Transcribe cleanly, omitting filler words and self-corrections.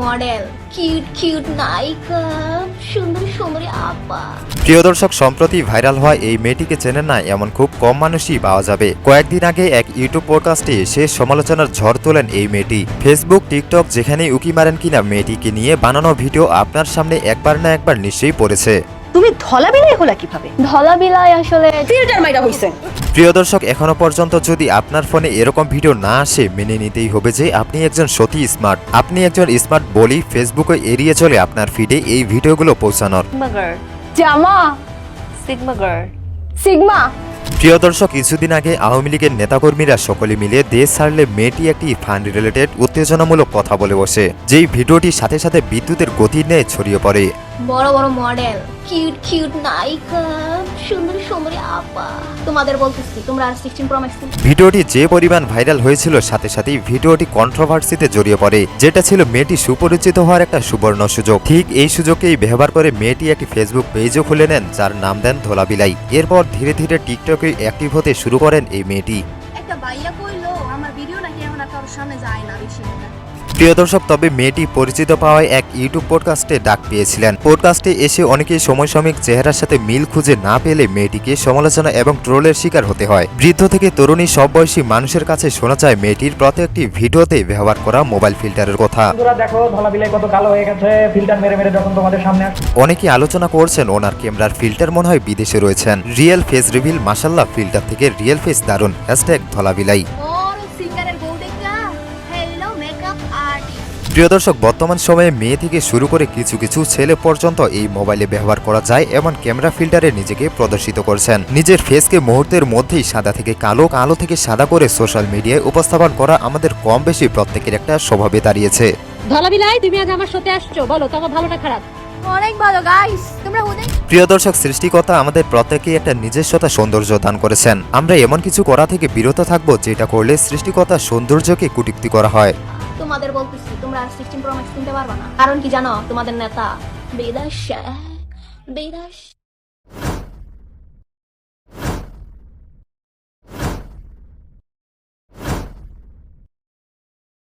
Model, cute cute নায়িকা, সুন্দর সুন্দরী আপা। প্রিয় দর্শক, সম্প্রতি ভাইরাল হওয়া এই মেয়েটিকে চেনেন না এমন খুব কম মানুষই পাওয়া যাবে। কয়েকদিন আগে এক ইউটিউব পডকাস্টে শেষ সমালোচনার ঝড় তোলেন এই মেয়েটি। ফেসবুক, টিকটক যেখানেই উকি মারেন কিনা মেয়েটিকে নিয়ে বানানো ভিডিও আপনার সামনে একবার না একবার নিশ্চয়ই পড়েছে। তুমি ধলা বিলাই হলা কিভাবে? ধলা বিলাই আসলে ফিল্টার মাইরা হইছে। প্রিয় দর্শক, এখনো পর্যন্ত যদি আপনার ফোনে এরকম ভিডিও না আসে, মেনে নিতেই হবে যে আপনি একজন সত্যি স্মার্ট। আপনি একজন স্মার্ট বলেই ফেসবুকে এড়িয়ে চলে আপনার ফিডে এই ভিডিওগুলো পৌঁছানোর। জামা সিগমা। প্রিয় দর্শক, কিছুদিন আগে আওয়ামী লীগের নেতাকর্মীরা সকলে মিলে দেশ ছাড়লে মেয়েটি একটি ফান্ড রিলেটেড উত্তেজনামূলক কথা বলে বসে, যেই ভিডিওটির সাথে সাথে বিদ্যুতের গতির ন্যায় ছড়িয়ে পড়ে। বড় বড় মডেল, কিউট কিউট নায়িকা, সুন্দর সুন্দরী আপা। তোমাদের বলতেছি তোমরা আর 16 প্রো ম্যাক্স। ভিডিওটি যে পরিমাণ ভাইরাল হয়েছিল, সাথে সাথেই ভিডিওটি কন্ট্রোভার্সিতে জড়িয়ে পড়ে, যেটা ছিল মেয়েটি সুপরিচিত হওয়ার একটা সুবর্ণ সুযোগ। ঠিক এই সুযোগকেই ব্যবহার করে মেয়েটি একটি ফেসবুক পেজও খুলে নেন, যার নাম দেন ধলা বিলাই। এরপর ধীরে ধীরে টিকটকে অ্যাক্টিভ হতে শুরু করেন এই মেয়েটি। একটা ভাইয়া কইলো আমার ভিডিও নাকি এখন আর কারোর সামনে যায় না বেশি। প্রিয় দর্শক, তবে মেয়েটি পরিচিত পাওয়ায় এক ইউটিউব পডকাস্টে ডাক পেয়েছিলেন। পডকাস্টে এসে অনেকেই সমসাময়িক চেহারার সাথে মিল খুঁজে না পেলে মেয়েটিকে সমালোচনা এবং ট্রোলের শিকার হতে হয়। বৃদ্ধ থেকে তরুণী সব বয়সী মানুষের কাছে শোনা যায় মেয়েটির প্রত্যেকটি ভিডিওতে ব্যবহার করা মোবাইল ফিল্টারের কথা। দেখো ধলা বিলাই কত কালো হয়ে গেছে ফিল্টার মেরে মেরে যখন তোমাদের সামনে আসছে। অনেকেই আলোচনা করছেন ওনার ক্যামেরার ফিল্টার মনে হয় বিদেশে রয়েছেন। রিয়েল ফেস রিভিল, মাশাল্লাহ ফিল্টার থেকে রিয়েল ফেস দারুন। #ধলা বিলাই। প্রিয় দর্শক, বর্তমান সময়ে মেয়ে থেকে শুরু করে কিছু কিছু ছেলে পর্যন্ত এই মোবাইলে ব্যবহার করা যায় এমন ক্যামেরা ফিল্টারে নিজেকে প্রদর্শিত করছেন। নিজের ফেসকে মুহূর্তের মধ্যেই সাদা থেকে কালো, কালো থেকে সাদা করে সোশ্যাল মিডিয়ায় উপস্থাপন করা আমাদের কম বেশি প্রত্যেকের একটা স্বভাবে দাঁড়িয়েছে। ধলা বিলাই, তুমি আজ আমার সাথে আসছো, বলো তোমার ভালো না খারাপ? অনেক ভালো গাইস, তোমরা হুদে। প্রিয় দর্শক, সৃষ্টিকর্তা আমাদের প্রত্যেকেই একটা নিজস্বতা সৌন্দর্য দান করেছেন। আমরা এমন কিছু করা থেকে বিরত থাকবো যেটা করলে সৃষ্টিকর্তার সৌন্দর্যকে কটূক্তি করা হয়। তোমাদের বলতেছি তোমরা আর 16 প্রো ম্যাক্স কিনতে পারবা না। কারণ কি জানো? তোমাদের নেতা বিদেশ।